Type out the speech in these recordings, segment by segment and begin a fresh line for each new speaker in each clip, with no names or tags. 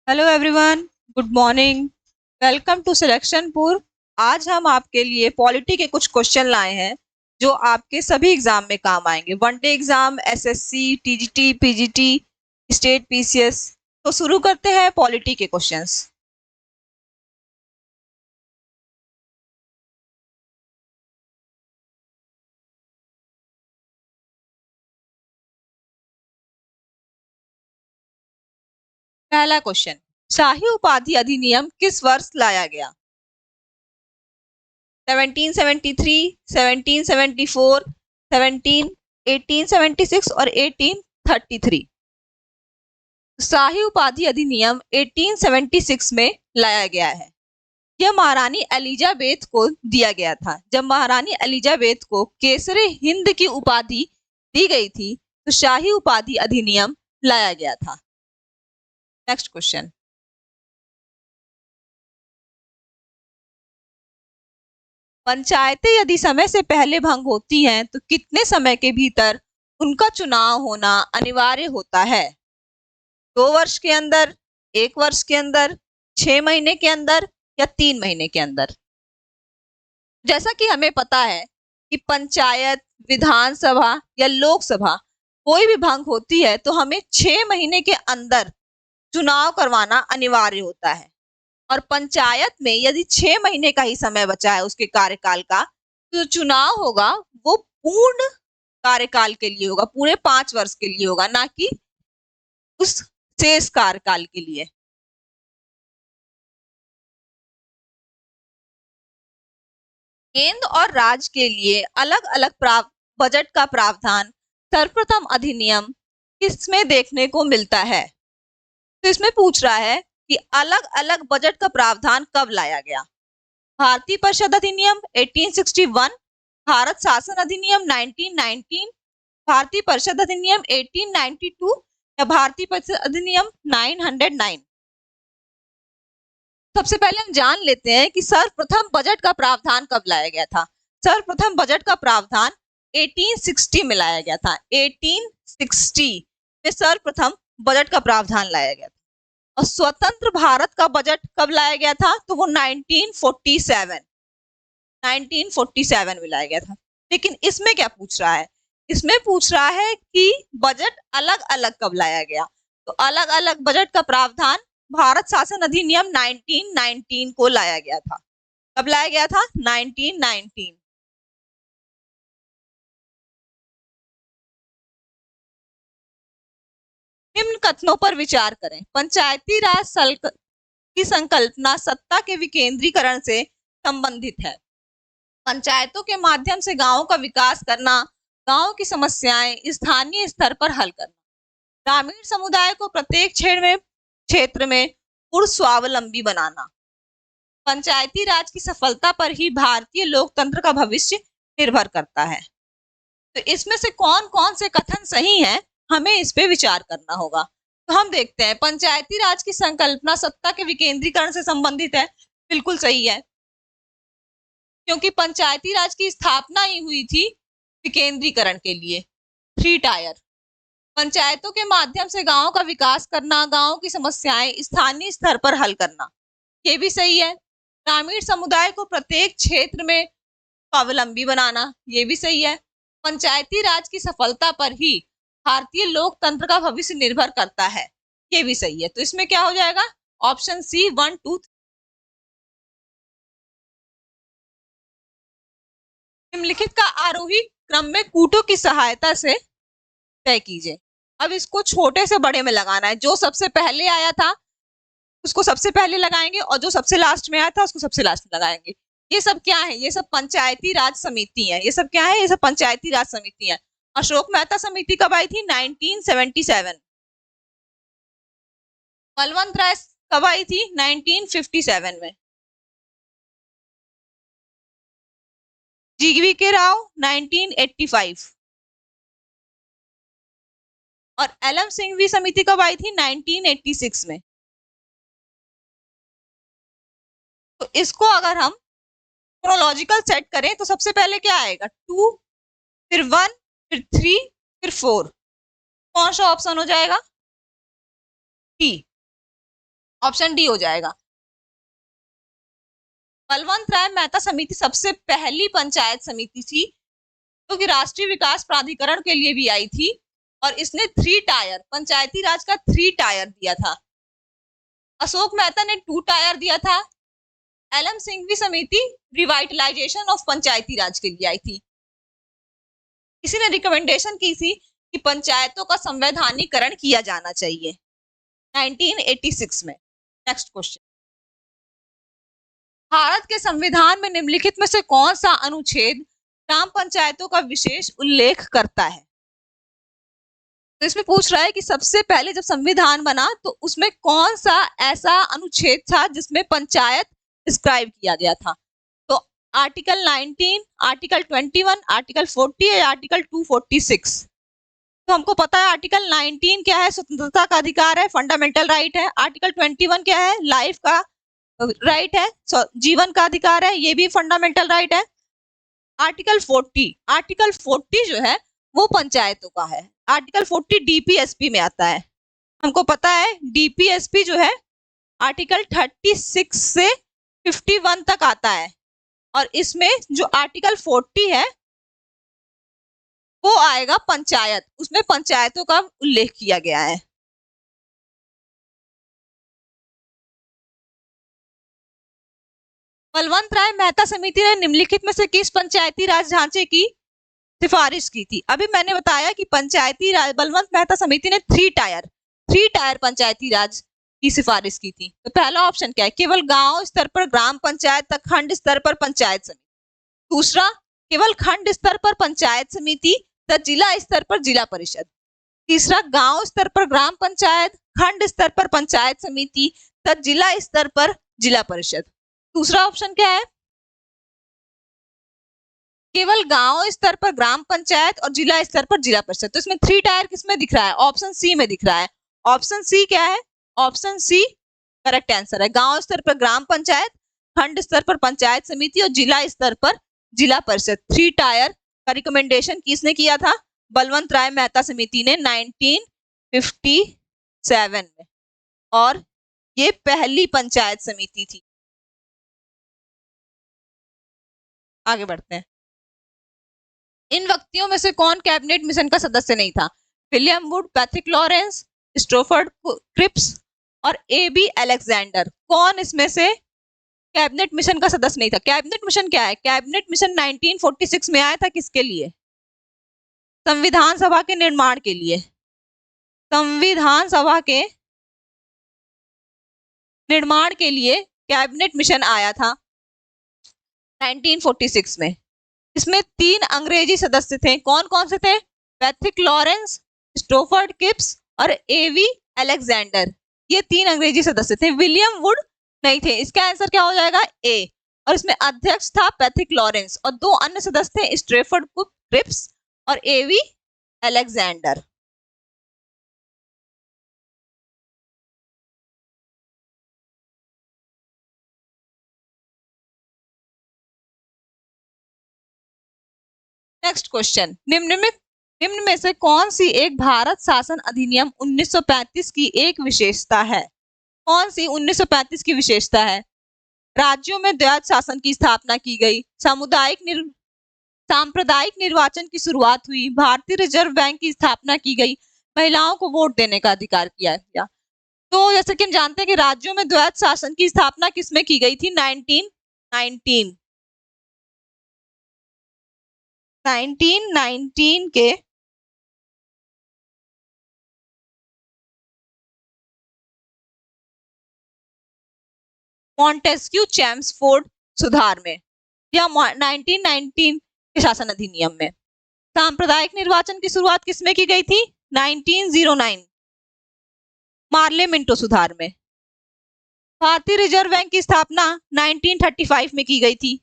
Hello everyone, good morning. Welcome to Selectionpur. आज हम आपके लिए पॉलिटी के कुछ क्वेश्चन लाए हैं जो आपके सभी एग्जाम में काम आएंगे। One day exam, SSC, TGT, PGT, state PCS. तो शुरू करते हैं पॉलिटी के क्वेश्चंस। पहला क्वेश्चन, शाही उपाधि अधिनियम किस वर्ष लाया गया? 1773, 1774, 17 1876 और 1833। शाही उपाधि अधिनियम 1876 में लाया गया है। यह महारानी एलिजाबेथ को दिया गया था। जब महारानी एलिजाबेथ को केसरे हिंद की उपाधि दी गई थी तो शाही उपाधि अधिनियम लाया गया था। नेक्स्ट क्वेश्चन, पंचायतें यदि समय से पहले भंग होती हैं तो कितने समय के भीतर उनका चुनाव होना अनिवार्य होता है? 2 वर्ष के अंदर, 1 वर्ष के अंदर, 6 महीने के अंदर या 3 महीने के अंदर? जैसा कि हमें पता है कि पंचायत, विधानसभा या लोकसभा कोई भी भंग होती है तो हमें 6 महीने के अंदर चुनाव करवाना अनिवार्य होता है। और पंचायत में यदि 6 महीने का ही समय बचा है उसके कार्यकाल का, तो चुनाव होगा वो पूर्ण कार्यकाल के लिए होगा, पूरे 5 वर्ष के लिए होगा, ना कि उस शेष कार्यकाल के लिए। केंद्र और राज्य के लिए अलग अलग बजट का प्रावधान सर्वप्रथम अधिनियम किसमें देखने को मिलता है? तो इसमें पूछ रहा है कि अलग अलग बजट का प्रावधान कब लाया गया। भारतीय परिषद अधिनियम 1861, भारत शासन अधिनियम 1919, भारतीय परिषद अधिनियम 1892 या भारतीय परिषद अधिनियम 909। सबसे पहले हम जान लेते हैं कि सर्वप्रथम बजट का प्रावधान कब लाया गया था। सर्वप्रथम बजट का प्रावधान 1860 में लाया गया था। 1860 में सर्वप्रथम बजट का प्रावधान लाया गया था। और स्वतंत्र भारत का बजट कब लाया गया था? तो वो 1947 में लाया गया था। लेकिन इसमें क्या पूछ रहा है? इसमें पूछ रहा है कि बजट अलग अलग कब लाया गया। तो अलग अलग बजट का प्रावधान भारत शासन अधिनियम 1919 को लाया गया था। कब लाया गया था? 1919। निम्न कथनों पर विचार करें। पंचायती राज की संकल्पना सत्ता के विकेंद्रीकरण से संबंधित है। पंचायतों के माध्यम से गांवों का विकास करना, गांवों की समस्याएं स्थानीय स्तर पर हल करना, ग्रामीण समुदाय को प्रत्येक क्षेत्र में पूर्ण स्वावलंबी बनाना। पंचायती राज की सफलता पर ही भारतीय लोकतंत्र का भविष्य निर्भर करता है। तो इसमें से कौन कौन से कथन सही हैं, हमें इस पे विचार करना होगा। तो हम देखते हैं, पंचायती राज की संकल्पना सत्ता के विकेंद्रीकरण से संबंधित है। बिल्कुल सही है, क्योंकि पंचायती राज की स्थापना ही हुई थी विकेंद्रीकरण के लिए। 3 टायर। पंचायतों के माध्यम से गांव का विकास करना, गांव की समस्याएं स्थानीय स्तर पर हल करना, ये भी सही है। ग्रामीण समुदाय को प्रत्येक क्षेत्र में स्वावलंबी बनाना, ये भी सही है। पंचायती राज की सफलता पर ही भारतीय लोकतंत्र का भविष्य निर्भर करता है, ये भी सही है। तो इसमें क्या हो जाएगा? Option C 1, 2, 3। निम्नलिखित का आरोही क्रम में कूटों की सहायता से तय कीजिए। अब इसको छोटे से बड़े में लगाना है। जो सबसे पहले आया था उसको सबसे पहले लगाएंगे और जो सबसे लास्ट में आया था उसको सबसे लास्ट में लगाएंगे। ये सब क्या है? ये सब पंचायती राज समिति है। ये सब क्या है? ये सब पंचायती राज समिति है। अशोक मेहता समिति कब आई थी? 1977। बलवंत राय कब आई थी? 1957 में। जीवी के राव 1985। और एलएम सिंघवी समिति कब आई थी? 1986 में। तो इसको अगर हम क्रोनोलॉजिकल सेट करें तो सबसे पहले क्या आएगा? 2, फिर 1, फिर 3, फिर 4। कौन सा ऑप्शन हो जाएगा? टी। ऑप्शन डी हो जाएगा। बलवंत राय मेहता समिति सबसे पहली पंचायत समिति थी जो कि राष्ट्रीय विकास प्राधिकरण के लिए भी आई थी और इसने 3 टायर पंचायती राज का 3 टायर दिया था। अशोक मेहता ने 2 टायर दिया था। एलएम सिंघवी समिति रिवाइटलाइजेशन ऑफ पंचायती राज के लिए आई थी। किसी ने रिकमेंडेशन की थी कि पंचायतों का संवैधानिकरण किया जाना चाहिए 1986 में। नेक्स्ट क्वेश्चन, भारत के संविधान में निम्नलिखित में से कौन सा अनुच्छेद ग्राम पंचायतों का विशेष उल्लेख करता है? तो इसमें पूछ रहा है कि सबसे पहले जब संविधान बना तो उसमें कौन सा ऐसा अनुच्छेद था जिसमें पंचायत डिस्क्राइब किया गया था? तो आर्टिकल 19, आर्टिकल 21, आर्टिकल 40 या आर्टिकल 246। तो हमको पता है आर्टिकल 19 क्या है, स्वतंत्रता का अधिकार है, फंडामेंटल राइट है। आर्टिकल 21 क्या है, लाइफ का राइट है, जीवन का अधिकार है, ये भी फंडामेंटल राइट है। आर्टिकल 40 जो है वो पंचायतों का है। आर्टिकल 40 डीपीएसपी में आता है। हमको पता है डीपीएसपी जो है आर्टिकल 36 से 51 तक आता है और इसमें जो आर्टिकल 40 है वो आएगा पंचायत, उसमें पंचायतों का उल्लेख किया गया है। बलवंत राय मेहता समिति ने निम्नलिखित में से किस पंचायती राज ढांचे की सिफारिश की थी? अभी मैंने बताया कि पंचायती राज बलवंत मेहता समिति ने 3 टायर पंचायती राज की सिफारिश की थी। तो पहला ऑप्शन क्या है, केवल गांव स्तर पर ग्राम पंचायत तक, खंड स्तर पर पंचायत समिति। दूसरा, केवल खंड स्तर पर पंचायत समिति तथा जिला स्तर पर जिला परिषद। तीसरा, गांव स्तर पर ग्राम पंचायत, खंड स्तर पर पंचायत समिति तथा जिला स्तर पर जिला परिषद। दूसरा ऑप्शन क्या है, केवल गांव स्तर पर ग्राम पंचायत और जिला स्तर पर जिला परिषद। तो इसमें 3 टायर किसमें दिख रहा है? ऑप्शन सी में दिख रहा है। ऑप्शन सी क्या है? ऑप्शन सी करेक्ट आंसर है। गांव स्तर पर ग्राम पंचायत, खंड स्तर पर पंचायत समिति और जिला स्तर पर जिला परिषद। 3 टायर का रिकमेंडेशन किसने किया था? बलवंत राय मेहता समिति ने 1957 में, और ये पहली पंचायत समिति थी। आगे बढ़ते हैं। इन व्यक्तियों में से कौन कैबिनेट मिशन का सदस्य नहीं था? William Wood, Patrick Lawrence, Stafford Cripps और एबी अलेक्जेंडर। कौन इसमें से कैबिनेट मिशन का सदस्य नहीं था? कैबिनेट मिशन क्या है? कैबिनेट मिशन 1946 में आया था। किसके लिए? संविधान सभा के निर्माण के लिए। संविधान सभा के निर्माण के लिए कैबिनेट मिशन आया था 1946 में। इसमें 3 अंग्रेजी सदस्य थे। कौन कौन से थे? पैट्रिक लॉरेंस, स्ट्रैफर्ड क्रिप्स और एवी अलेक्जेंडर। ये 3 अंग्रेजी सदस्य थे। विलियम वुड नहीं थे। इसका आंसर क्या हो जाएगा? ए। और इसमें अध्यक्ष था पैट्रिक लॉरेंस और 2 अन्य सदस्य थे, स्ट्रैफर्ड क्रिप्स और एवी अलेक्जेंडर। नेक्स्ट क्वेश्चन, निम्न में से कौन सी एक भारत शासन अधिनियम 1935 की एक विशेषता है? कौन सी 1935 की विशेषता है? राज्यों में द्वैध शासन की स्थापना की गई, सांप्रदायिक निर्वाचन की शुरुआत हुई, भारतीय रिजर्व बैंक की स्थापना की गई, महिलाओं को वोट देने का अधिकार किया गया। तो जैसे कि हम जानते हैं कि राज्यों में द्वैध शासन की स्थापना किसमें की गई थी? 1919 के मॉन्टेस्क्यू चैम्सफोर्ड सुधार में या 1919 के शासन अधिनियम में। सांप्रदायिक निर्वाचन की शुरुआत किसमें की गई थी? 1909 मार्ले मिंटो सुधार में। भारतीय रिजर्व बैंक की स्थापना 1935 में की गई थी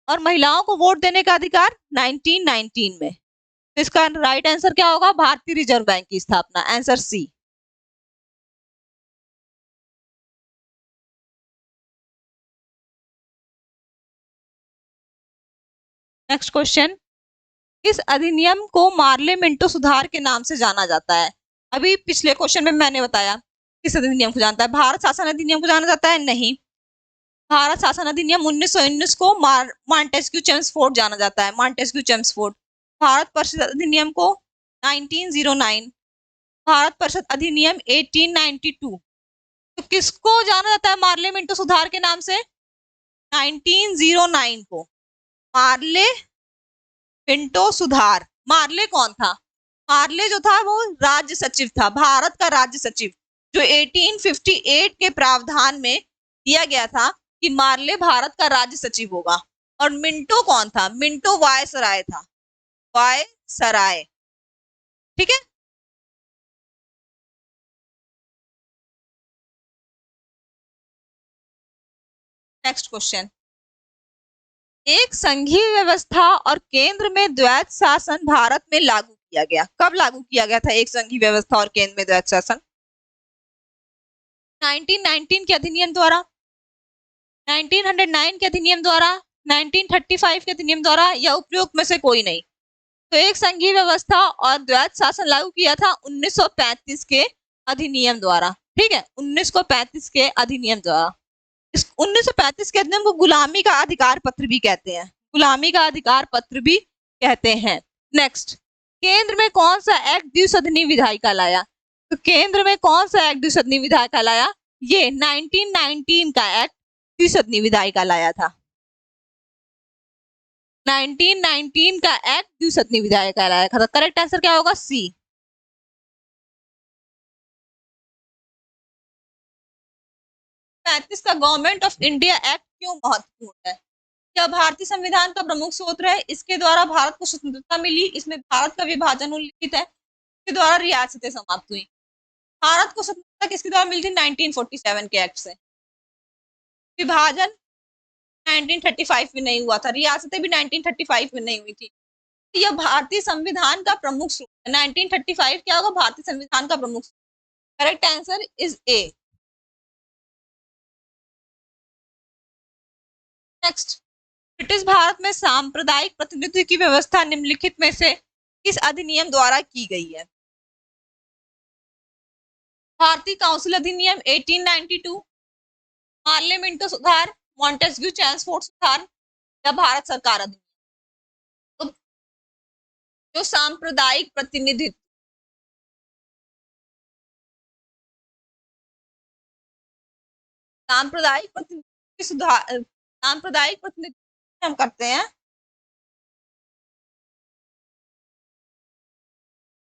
और महिलाओं को वोट देने का अधिकार 1919 में। तो इसका राइट आंसर क्या होगा? भारतीय रिजर्व बैंक की स्थापना, आंसर सी। नेक्स्ट क्वेश्चन, इस अधिनियम को मार्ले मिंटो सुधार के नाम से जाना जाता है? अभी पिछले क्वेश्चन में मैंने बताया किस अधिनियम को जानता है? भारत शासन अधिनियम को जाना जाता है? नहीं। भारत शासन अधिनियम 1919 को मॉन्टेस्क्यू चेम्सफोर्ड जाना जाता है, मॉन्टेस्क्यू चेम्सफोर्ड। भारत परिषद अधिनियम को 1909, भारत परिषद अधिनियम 1892। तो किसको जाना जाता है मार्ले मिंटो सुधार के नाम से? 1909 को मार्ले मिंटो सुधार। मार्ले कौन था? मार्ले जो था वो राज्य सचिव था, भारत का राज्य सचिव, जो 1858 के प्रावधान में दिया गया था कि मार्ले भारत का राज्य सचिव होगा। और मिंटो कौन था? मिंटो वायसराय था, वायसराय। ठीक है। नेक्स्ट क्वेश्चन, एक संघीय व्यवस्था और केंद्र में द्वैत शासन भारत में लागू किया गया। कब लागू किया गया था एक संघीय व्यवस्था और केंद्र में द्वैत शासन? 1919 के अधिनियम द्वारा, 1909 के अधिनियम द्वारा, 1935 के अधिनियम द्वारा, या उपयुक्त में से कोई नहीं। तो एक संघीय व्यवस्था और द्वैत शासन लागू किया था 1935 के अधिनियम द्वारा। ठीक है, 1935 के अधिनियम द्वारा। इस 1935 के अधिनियम को गुलामी का अधिकार पत्र भी कहते हैं, गुलामी का अधिकार पत्र भी कहते हैं। नेक्स्ट, केंद्र में कौन सा एक्ट द्विसदनी विधायिका लाया? तो केंद्र में कौन सा एक्ट द्विसदनी विधायिका लाया? ये 1919 का एक्ट द्विसदनी विधायिका लाया था। 1919 का एक्ट द्विसदनी विधायिका लाया था। करेक्ट आंसर क्या होगा? सी। का गवर्नमेंट ऑफ इंडिया एक्ट क्यों महत्वपूर्ण है? क्या भारतीय संविधान का प्रमुख स्रोत है? इसके द्वारा भारत को स्वतंत्रता मिली, इसमें भारत का विभाजन उल्लिखित है, इसके द्वारा रियासतें समाप्त हुई। भारत को स्वतंत्रता किसके द्वारा मिली थी? 1947 के एक्ट से। विभाजन 1935 में नहीं हुआ था, रियासतें भी 1935 में नहीं हुई थी। यह भारतीय संविधान का प्रमुख स्रोत है। 1935 क्या होगा? भारतीय संविधान का प्रमुख स्रोत। Correct answer is a. Next, British Bharat में सांप्रदायिक प्रतिनिधित्व की व्यवस्था निम्नलिखित में से किस अधिनियम द्वारा की गई है? भारतीय काउंसिल अधिनियम 1892, मार्ले मिंटो सुधार, मॉन्टेस्क्यू चेम्सफोर्ड सुधार, या भारत सरकार अधिनियम? तो जो सांप्रदायिक प्रतिनिधित्व, सांप्रदायिक प्रतिनिधित्व सुधार, सांप्रदायिक प्रतिनिधित्व हम करते हैं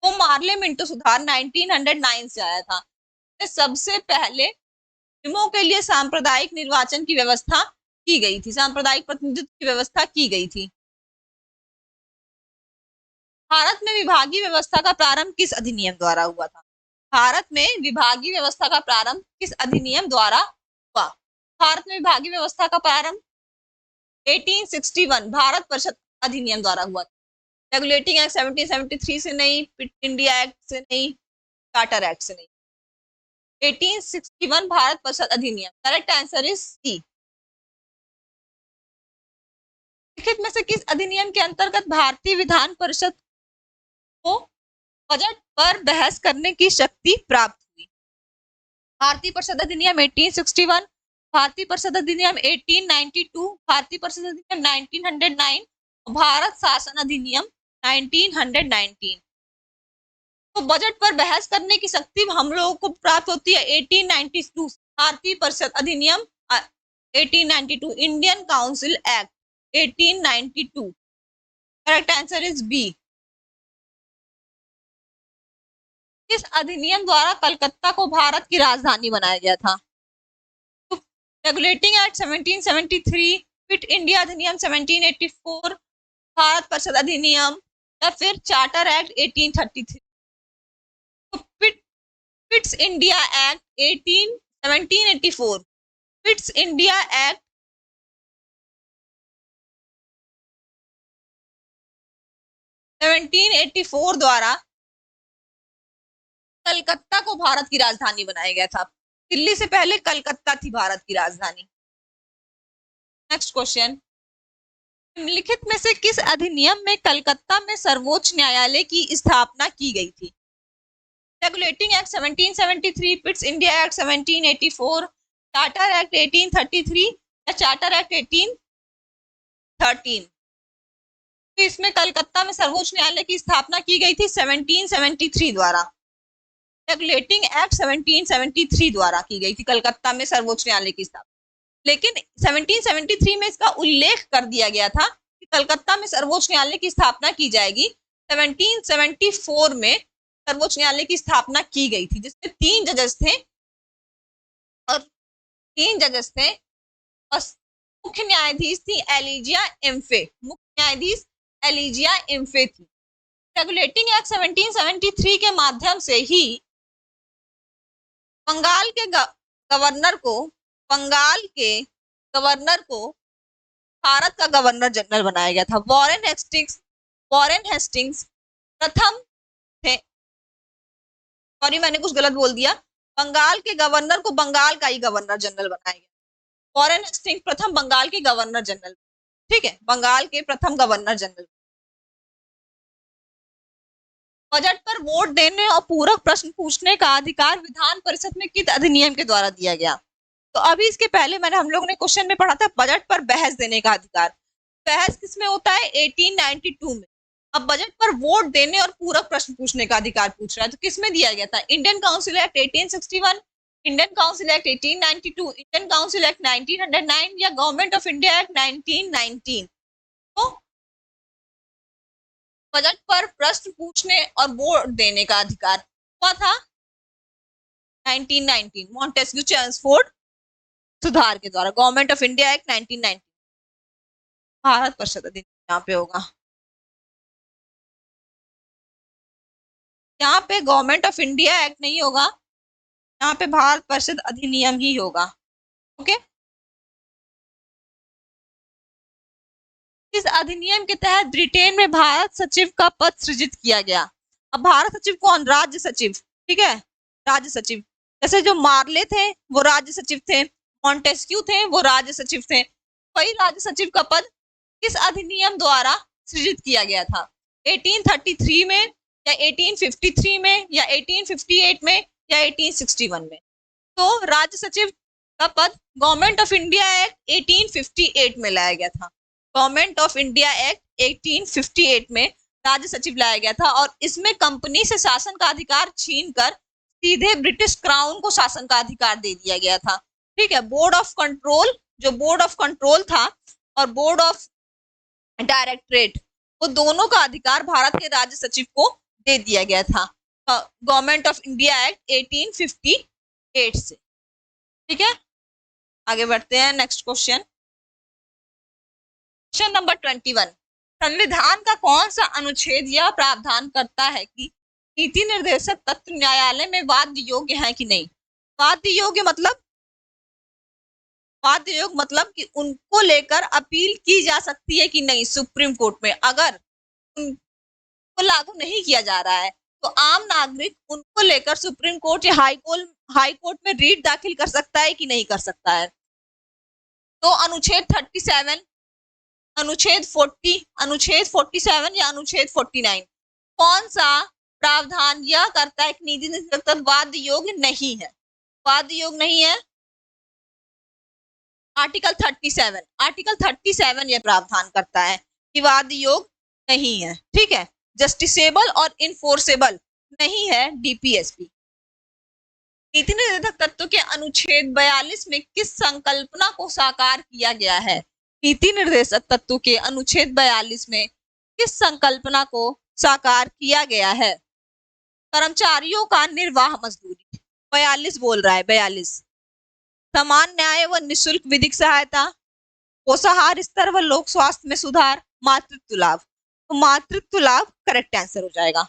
वो मार्ले मिंटो सुधार 1909 से आया था। सबसे पहले मुस्लिमों के लिए सांप्रदायिक निर्वाचन की व्यवस्था की गई थी, सांप्रदायिक प्रतिनिधित्व की व्यवस्था की गई थी। भारत में विभागीय व्यवस्था का प्रारंभ किस अधिनियम द्वारा हुआ था? भारत में विभागीय व्यवस्था का प्रारंभ किस अधिनियम द्वारा हुआ? भारत में विभागीय व्यवस्था का प्रारंभ 1861 भारत परिषद अधिनियम द्वारा हुआ था। रेगुलेटिंग एक्ट 1773 से नहीं, फिट इंडिया एक्ट से नहीं, चार्टर एक्ट से नहीं। 1861 भारत परिषद अधिनियम। Correct answer is C. लिखित में से किस अधिनियम के अंतर्गत भारतीय विधान परिषद को बजट पर बहस करने की शक्ति प्राप्त हुई? भारतीय परिषद अधिनियम 1861, भारतीय परिषद अधिनियम 1892, भारतीय परिषद अधिनियम 1909, भारत शासन अधिनियम 1919। तो बजट पर बहस करने की शक्ति हम लोगों को प्राप्त होती है 1892 भारतीय परिषद अधिनियम 1892, Indian council act 1892। Correct answer is B. किस अधिनियम द्वारा कलकत्ता को भारत की राजधानी बनाया गया था? तो रेगुलेटिंग एक्ट 1773, फिट इंडिया अधिनियम 1784, भारत परिषद अधिनियम, या फिर चार्टर एक्ट 1833। तो fits India act 1784, fits India act 1784 द्वारा कलकत्ता को भारत की राजधानी बनाया गया था। दिल्ली से पहले कलकत्ता थी भारत की राजधानी। नेक्स्ट क्वेश्चन, निम्नलिखित में से किस अधिनियम में कलकत्ता में सर्वोच्च न्यायालय की स्थापना की गई थी? Regulating act 1773, Pitt's India act 1784, charter act 1833 या चार्टर एक्ट 1813। तो इसमें कलकत्ता में सर्वोच्च न्यायालय की स्थापना की गई थी 1773 द्वारा। रेगुलेटिंग एक्ट 1773 द्वारा की गई थी कलकत्ता में सर्वोच्च न्यायालय की स्थापना। लेकिन 1773 में इसका उल्लेख कर दिया गया था कि कलकत्ता में सर्वोच्च न्यायालय की स्थापना की जाएगी। 1774 में सर्वोच्च न्यायालय की स्थापना की गई थी, जिसमें 3 जजेस थे और मुख्य न्यायाधीश थी एलिजिया एम्फे। मुख्य न्यायाधीश एलिजिया एम्फे थी। रेगुलेटिंग एक्ट 1773 के माध्यम से ही बंगाल के गवर्नर को भारत का गवर्नर जनरल बनाया गया था। वॉरेन हेस्टिंग्स प्रथम थे। सॉरी, मैंने कुछ गलत बोल दिया। बंगाल के गवर्नर को बंगाल का ही गवर्नर जनरल बनाया गया। वॉरेन हेस्टिंग्स प्रथम बंगाल के गवर्नर जनरल, ठीक है, बंगाल के प्रथम गवर्नर जनरल। बजट पर वोट देने और पूरक प्रश्न पूछने का अधिकार विधान परिषद में किस अधिनियम के द्वारा दिया गया? तो अभी इसके पहले हम लोग ने क्वेश्चन में पढ़ा था बजट पर बहस देने का अधिकार। बहस किसमें होता है? 1892 में। अब बजट पर वोट देने और पूरक प्रश्न पूछने का अधिकार पूछ रहा है, तो किसमें दिया गया था? Indian council act 1861, Indian council act 1892, Indian council act 1909 या गवर्नमेंट ऑफ इंडिया एक्ट 1919। तो बजट पर प्रश्न पूछने और वोट देने का अधिकार हुआ था 1919 मॉन्टेस्क्यू चेम्सफोर्ड सुधार के द्वारा। Government of India act 1919। Bharat परिषद अधिनियम यहाँ पे होगा, यहाँ पे गवर्नमेंट ऑफ इंडिया एक्ट नहीं होगा, यहाँ पे भारत परिषद अधिनियम ही होगा। ओके, इस अधिनियम के तहत ब्रिटेन में भारत सचिव का पद सृजित किया गया। अब भारत सचिव कौन? राज्य सचिव, ठीक है, राज्य सचिव। जैसे जो मार्ले थे वो राज्य सचिव थे, मॉन्टेस्क्यू थे वो राज्य सचिव थे। वही राज्य सचिव का पद किस अधिनियम द्वारा सृजित किया गया था? 1833 में या 1853 में या 1858 में या 1861 में? तो राज्य सचिव का पद गवर्नमेंट ऑफ इंडिया एक्ट 1858 में लाया गया था। गवर्नमेंट ऑफ इंडिया एक्ट 1858 में राज्य सचिव लाया गया था और इसमें कंपनी से शासन का अधिकार छीनकर सीधे ब्रिटिश क्राउन को शासन का अधिकार दे दिया गया था। ठीक है, बोर्ड ऑफ कंट्रोल, जो बोर्ड ऑफ कंट्रोल था और बोर्ड ऑफ डायरेक्टरेट, वो दोनों का अधिकार भारत के राज्य सचिव को दे दिया गया था गवर्नमेंट ऑफ इंडिया एक्ट 1858 से। ठीक है, आगे बढ़ते हैं। Next question, question number 21। संविधान का कौन सा अनुच्छेद यह प्रावधान करता है कि नीति निर्देशक तत्व न्यायालय में वाद्य योग्य है कि नहीं? वाद्य योग्य मतलब कि उनको लेकर अपील की जा सकती है कि नहीं सुप्रीम कोर्ट में। अगर उनको लागू नहीं किया जा रहा है तो आम नागरिक उनको लेकर सुप्रीम कोर्ट या हाई कोर्ट में रीट दाखिल कर सकता है कि नहीं कर सकता है? तो अनुच्छेद 37, अनुच्छेद 40, अनुच्छेद 47 या अनुच्छेद 49, कौन सा प्रावधान यह करता है कि नीति निर्देशक तत्व वाद्य योग्य नहीं है? वाद्य योग्य नहीं है। आर्टिकल 37, आर्टिकल 37 यह प्रावधान करता है कि वाद्य योग्य नहीं है। ठीक है, जस्टिसेबल और इनफोर्सेबल नहीं है डीपीएसपी। नीति निर्देशक तत्व के अनुच्छेद 42 में किस संकल्पना को साकार किया गया है? नीति निर्देशक तत्व के अनुच्छेद 42 में किस संकल्पना को साकार किया गया है? कर्मचारियों का निर्वाह मजदूरी। 42 बोल रहा है, 42। समान न्याय व निःशुल्क विधिक सहायता, पोषाहार स्तर व लोक स्वास्थ्य में सुधार, मातृत्व लाभ। तो मातृत्व लाभ करेक्ट आंसर हो जाएगा।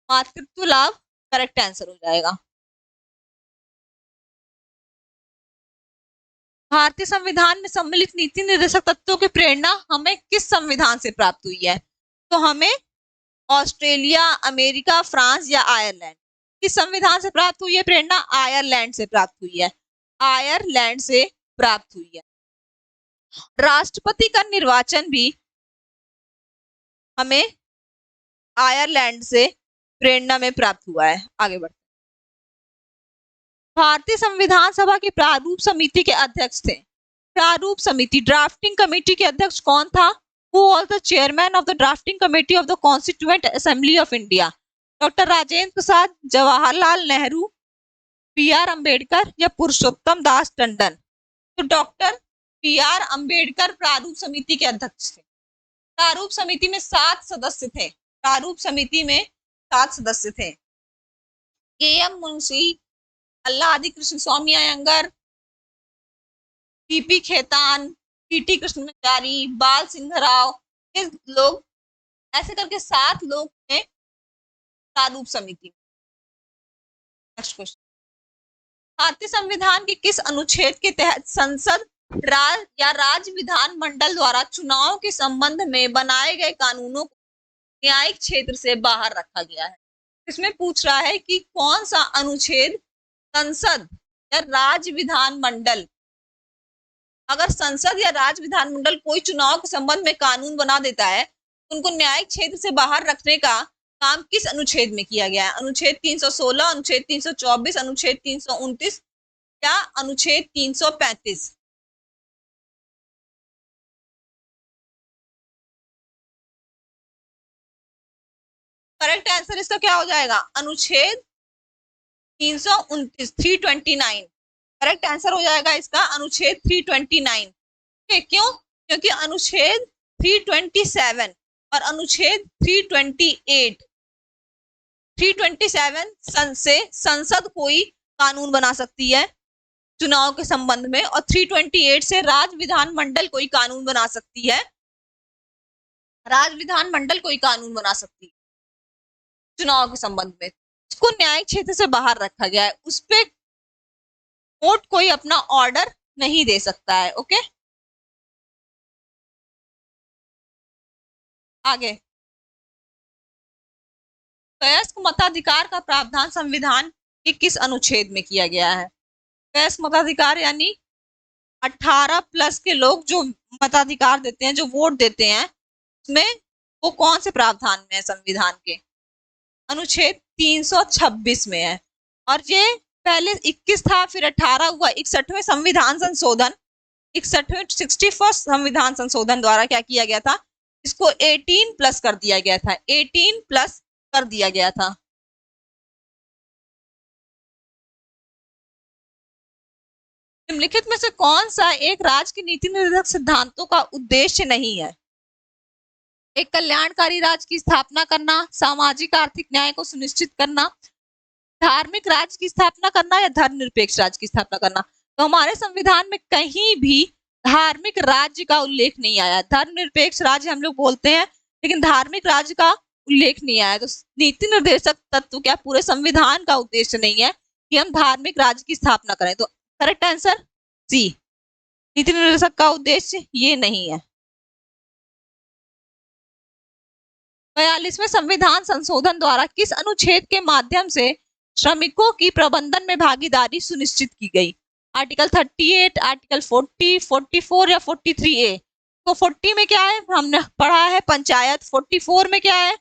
मातृत्व लाभ करेक्ट आंसर हो जाएगा। भारतीय संविधान में सम्मिलित नीति निर्देशक तत्वों की प्रेरणा हमें किस संविधान से प्राप्त हुई है? तो हमें ऑस्ट्रेलिया, अमेरिका, फ्रांस या आयरलैंड, किस संविधान से प्राप्त हुई है प्रेरणा? आयरलैंड से प्राप्त हुई है। आयरलैंड से प्राप्त हुई है। राष्ट्रपति का निर्वाचन भी हमें आयरलैंड से प्रेरणा में प्राप्त हुआ है। आगे बढ़ते हैं। भारतीय संविधान सभा की प्रारूप समिति के अध्यक्ष थे। प्रारूप समिति, ड्राफ्टिंग कमेटी के अध्यक्ष कौन था? Who was the chairman of the drafting committee of the Constituent Assembly of India? Doctor Rajendra Prasad, Jawaharlal Nehru, B R. Ambedkar या पुरुषोत्तम दास टंडन? तो डॉक्टर बी.आर. अम्बेडकर प्रारूप समिति के अध्यक्ष थे। प्रारूप समिति में 7 सदस्य थे। प्रारूप समिति में 7 सदस्य थे। के.एम. मुंशी, अल्लादि कृष्ण स्वामी अयंगर, टी.पी. खेतान, पी.टी. कृष्णाचारी, बाल सिंह राव, ये लोग, ऐसे करके 7 लोग थे प्रारूप समिति। नेक्स्ट क्वेश्चन, भारतीय संविधान के किस अनुच्छेद के तहत संसद राज्य विधान मंडल द्वारा चुनाव के संबंध में बनाए गए कानूनों को न्यायिक क्षेत्र से बाहर रखा गया है? इसमें पूछ रहा है कि कौन सा अनुच्छेद संसद या राज्य विधान मंडल, अगर संसद या राज्य विधान मंडल कोई चुनाव के संबंध में कानून बना देता है, उनको न्यायिक क्षेत्र से बाहर रखने का काम किस अनुच्छेद में किया गया है? अनुच्छेद 316, अनुच्छेद 324, अनुच्छेद 329 या अनुच्छेद 335? करेक्ट आंसर इसका क्या हो जाएगा? अनुच्छेद 329, 329 करेक्ट आंसर हो जाएगा इसका, अनुच्छेद 329। क्यों? क्योंकि अनुच्छेद 327 और अनुच्छेद 327 से संसद कोई कानून बना सकती है चुनाव के संबंध में, और 328 से राज्य विधान मंडल कोई कानून बना सकती है। राज्य विधान मंडल कोई कानून बना सकती है चुनाव के संबंध में। इसको न्यायिक क्षेत्र से बाहर रखा गया है, उस पे कोर्ट कोई अपना ऑर्डर नहीं दे सकता है। ओके, आगे, वयस्क मताधिकार का प्रावधान संविधान के किस अनुच्छेद में किया गया है? वयस्क मताधिकार यानी 18 प्लस के लोग जो मताधिकार देते हैं, जो वोट देते हैं, उसमें वो कौन से प्रावधान में है संविधान के? अनुच्छेद 326 में है। और ये पहले 21 था, फिर 18 हुआ। 61वें संविधान संशोधन, 61वें 61st संविधान संशोधन द्वारा क्या किया गया था? इसको 18 प्लस कर दिया गया था, 18 प्लस कर दिया गया था। निम्नलिखित में से कौन सा एक राज्य के नीति निर्धारक सिद्धांतों का उद्देश्य नहीं है? एक, कल्याणकारी राज्य की स्थापना करना, सामाजिक आर्थिक न्याय को सुनिश्चित करना, धार्मिक राज्य की स्थापना करना या धर्मनिरपेक्ष राज्य की स्थापना करना। तो हमारे संविधान में कहीं भी धार्मिक राज्य का उल्लेख नहीं आया। धर्मनिरपेक्ष राज्य हम लोग बोलते हैं, लेकिन धार्मिक राज्य का उल्लेख नहीं आया। तो नीति निर्देशक तत्व क्या पूरे संविधान का उद्देश्य नहीं है कि हम धार्मिक राज्य की स्थापना करें? तो करेक्ट आंसर सी, नीति निर्देशक का उद्देश्य ये नहीं है। 42वें संविधान संशोधन द्वारा किस अनुच्छेद के माध्यम से श्रमिकों की प्रबंधन में भागीदारी सुनिश्चित की गई? आर्टिकल 38, आर्टिकल 40, 44 या 43A? तो 40 में क्या है, हमने पढ़ा है पंचायत। 44 में क्या है,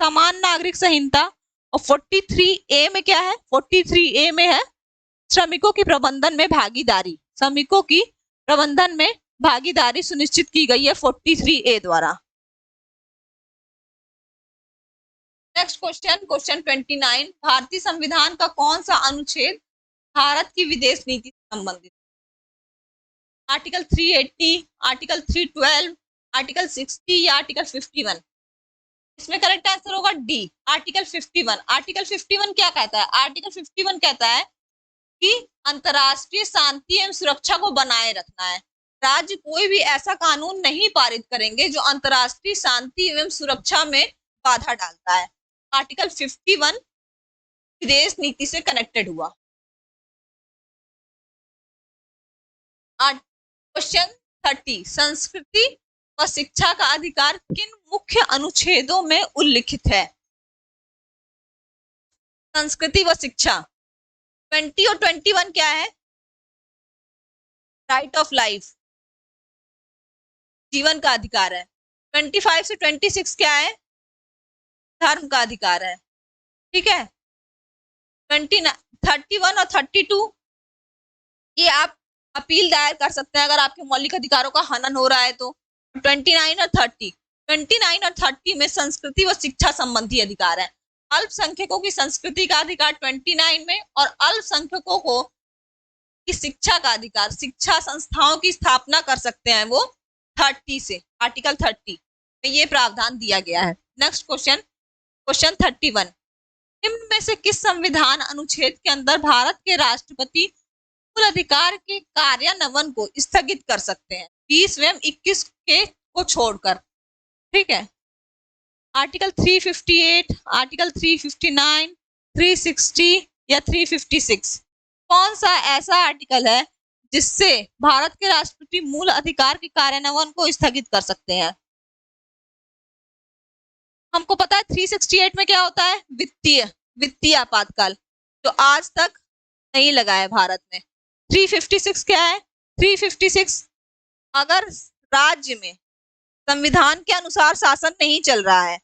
समान नागरिक संहिता। और 43A में क्या है? 43A में है श्रमिकों की प्रबंधन में भागीदारी। श्रमिकों की प्रबंधन में भागीदारी सुनिश्चित की गई है 43A द्वारा। नेक्स्ट क्वेश्चन, क्वेश्चन 29, भारतीय संविधान का कौन सा अनुच्छेद भारत की विदेश नीति से संबंधित? आर्टिकल 380, आर्टिकल 312, आर्टिकल 60 या आर्टिकल 51? इसमें करेक्ट आंसर होगा डी, आर्टिकल 51। आर्टिकल 51 क्या कहता है? आर्टिकल 51 कहता है कि अंतर्राष्ट्रीय शांति एवं सुरक्षा को बनाए रखना है। राज्य कोई भी ऐसा कानून नहीं पारित करेंगे जो अंतर्राष्ट्रीय शांति एवं सुरक्षा में बाधा डालता है। आर्टिकल 51 विदेश नीति से कनेक्टेड हुआ। क्वेश्चन 30, संस्कृति व शिक्षा का अधिकार किन मुख्य अनुच्छेदों में उल्लिखित है? संस्कृति व शिक्षा 20 और 21 क्या है? राइट ऑफ लाइफ, जीवन का अधिकार है। 25 से 26 क्या है? धर्म का अधिकार है। ठीक है। 31 और 32 ये आप अपील दायर कर सकते हैं अगर आपके मौलिक अधिकारों का हनन हो रहा है तो। 29 और 30 में संस्कृति व शिक्षा संबंधी अधिकार है। अल्पसंख्यकों की संस्कृति का अधिकार 29 में और अल्पसंख्यकों को की शिक्षा का अधिकार, शिक्षा संस्थाओं की स्थापना कर सकते हैं वो 30 से, आर्टिकल 30 में ये प्रावधान दिया गया है। नेक्स्ट क्वेश्चन, क्वेश्चन 31, निम्न में से किस संविधान अनुच्छेद के अंदर भारत के राष्ट्रपति मूल अधिकार के कार्यान्वयन को स्थगित कर सकते हैं 20 एवं 21 के को छोड़कर? ठीक है, आर्टिकल 358, आर्टिकल 359, 360 या 356? कौन सा ऐसा आर्टिकल है जिससे भारत के राष्ट्रपति मूल अधिकार के कार्यान्वयन को स्थगित कर सकते हैं? हमको पता है 368 में क्या होता है, वित्तीय आपातकाल, जो आज तक नहीं लगा है भारत में। 356 क्या है, 356 अगर राज्य में संविधान के अनुसार शासन नहीं चल रहा है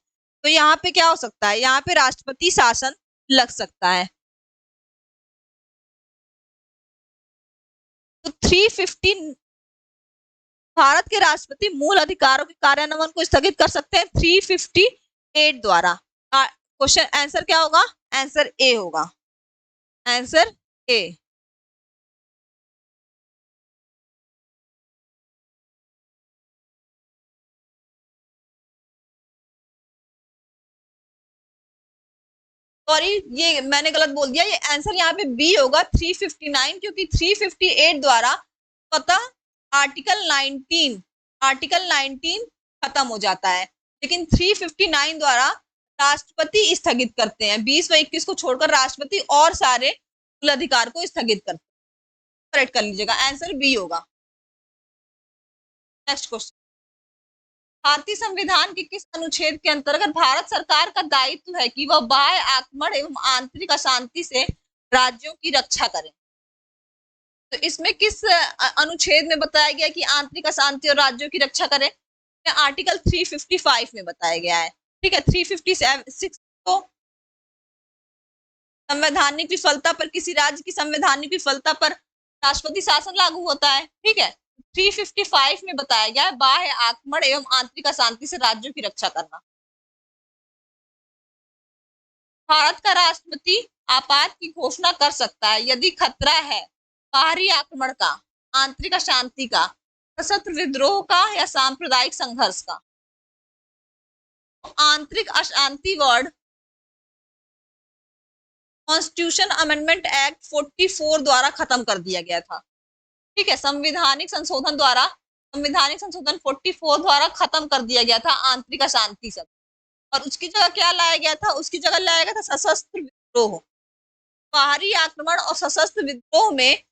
तो यहाँ पे क्या हो सकता है, यहाँ पे राष्ट्रपति शासन लग सकता है। तो 350 भारत के राष्ट्रपति मूल अधिकारों के कार्यान्वयन को स्थगित कर सकते हैं 358 द्वारा। क्वेश्चन आंसर क्या होगा, आंसर ए होगा, आंसर ए। सॉरी, ये मैंने गलत बोल दिया, ये आंसर यहाँ पे बी होगा 359, क्योंकि 358 द्वारा पता आर्टिकल 19 खत्म हो जाता है, लेकिन 359 द्वारा राष्ट्रपति स्थगित करते हैं 20 व 21 को छोड़कर राष्ट्रपति और सारे मूल अधिकार को स्थगित करते हैं। करेक्ट कर लीजिएगा, आंसर बी होगा। नेक्स्ट क्वेश्चन, भारतीय संविधान के किस अनुच्छेद के अंतर्गत भारत सरकार का दायित्व है कि वह बाह्य आक्रमण एवं आंतरिक अशांति से राज्यों की रक्षा करे? तो इसमें किस अनुच्छेद में बताया गया कि आंतरिक अशांति और राज्यों की रक्षा करे? आर्टिकल 355 में बताया गया है। ठीक है, 356 तो संवैधानिक विफलता पर, किसी राज्य की संवैधानिक विफलता पर राष्ट्रपति शासन लागू होता है। ठीक है, 355 में बताया गया है बाह्य आक्रमण एवं आंतरिक अशांति से राज्यों की रक्षा करना। भारत का राष्ट्रपति आपात की घोषणा कर सकता है यदि खतरा है बाहरी आक्रमण का, आंतरिक अशांति का, सशस्त्र विद्रोह का या सांप्रदायिक संघर्ष का। आंतरिक अशांति वर्ड कॉन्स्टिट्यूशन अमेंडमेंट एक्ट 44 द्वारा खत्म कर दिया गया था। ठीक है, संवैधानिक संशोधन 44 द्वारा खत्म कर दिया गया था आंतरिक अशांति सब, और उसकी जगह क्या लाया गया था, उसकी जगह लाया गया था सशस्त्र विद्रोह। बाहरी आक्रमण और सशस्त्र विद्रोह में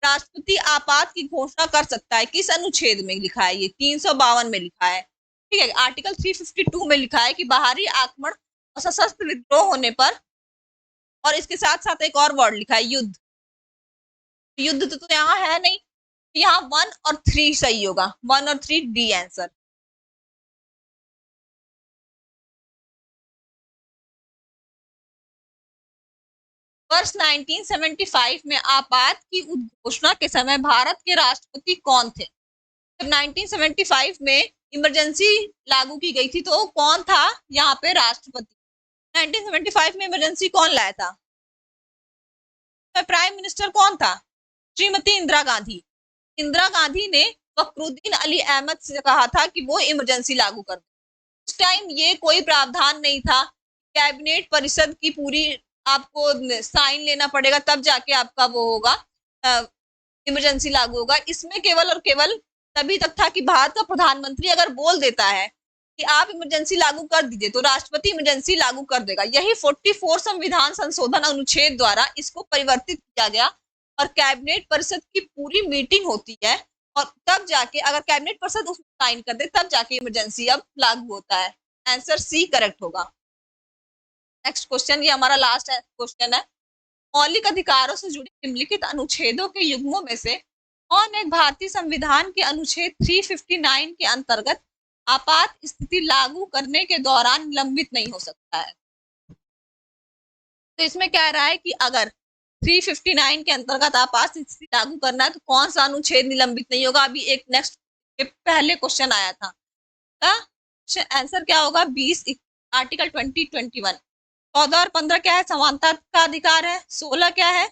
राष्ट्रपति आपात की घोषणा कर सकता है। किस अनुच्छेद में लिखा है, ये 352 में लिखा है। ठीक है, आर्टिकल 352 में लिखा है कि बाहरी आक्रमण और सशस्त्र विद्रोह होने पर, और इसके साथ साथ एक और वर्ड लिखा है युद्ध। युद्ध तो यहाँ है नहीं, यहाँ 1 और 3 सही होगा, 1 और 3 डी आंसर। वर्ष 1975 में आपात की घोषणा के समय भारत के राष्ट्रपति कौन थे? जब 1975 में इमरजेंसी लागू की गई थी तो कौन था यहाँ पे राष्ट्रपति? 1975 में इमरजेंसी कौन लाया था? प्राइम मिनिस्टर कौन था? श्रीमती इंदिरा गांधी। इंदिरा गांधी ने फखरुद्दीन अली अहमद से कहा था कि वो इमरजेंसी लागू कर दे। उस टाइम ये कोई प्रावधान नहीं था, कैबिनेट परिषद की पूरी आपको साइन लेना पड़ेगा तब जाके आपका वो होगा, इमरजेंसी लागू होगा। इसमें केवल और केवल तभी तक था कि भारत का प्रधानमंत्री अगर बोल देता है कि आप इमरजेंसी लागू कर दीजिए तो राष्ट्रपति इमरजेंसी लागू कर देगा। यही 44 संविधान संशोधन अनुच्छेद द्वारा इसको परिवर्तित किया गया, और कैबिनेट परिषद की पूरी मीटिंग होती है और तब जाके अगर कैबिनेट परिषद उसमें साइन कर दे तब जाके इमरजेंसी अब लागू होता है। आंसर सी करेक्ट होगा। नेक्स्ट क्वेश्चन, ये हमारा लास्ट क्वेश्चन है। मौलिक अधिकारों से जुड़े निम्नलिखित अनुच्छेदों के युग्मों में से कौन एक भारतीय संविधान के अनुच्छेद 359 के अंतर्गत आपात स्थिति लागू करने के दौरान निलंबित नहीं हो सकता है? तो इसमें कह रहा है कि अगर 359 के अंतर्गत आपात स्थिति लागू करना है तो कौन सा अनुच्छेद निलंबित नहीं होगा। अभी एक नेक्स्ट पहले क्वेश्चन आया था, आंसर क्या होगा? 20 आर्टिकल 2021। 14 और 15 क्या है? समानता का अधिकार है। 16 क्या है?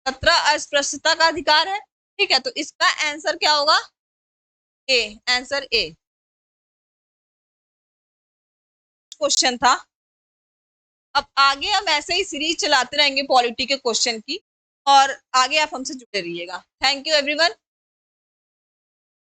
अस्पृश्यता का अधिकार है। ठीक है, तो इसका आंसर क्या होगा? ए, आंसर ए क्वेश्चन था। अब आगे हम ऐसे ही सीरीज चलाते रहेंगे पॉलिटी के क्वेश्चन की, और आगे आप हमसे जुड़े रहिएगा। Thank you everyone.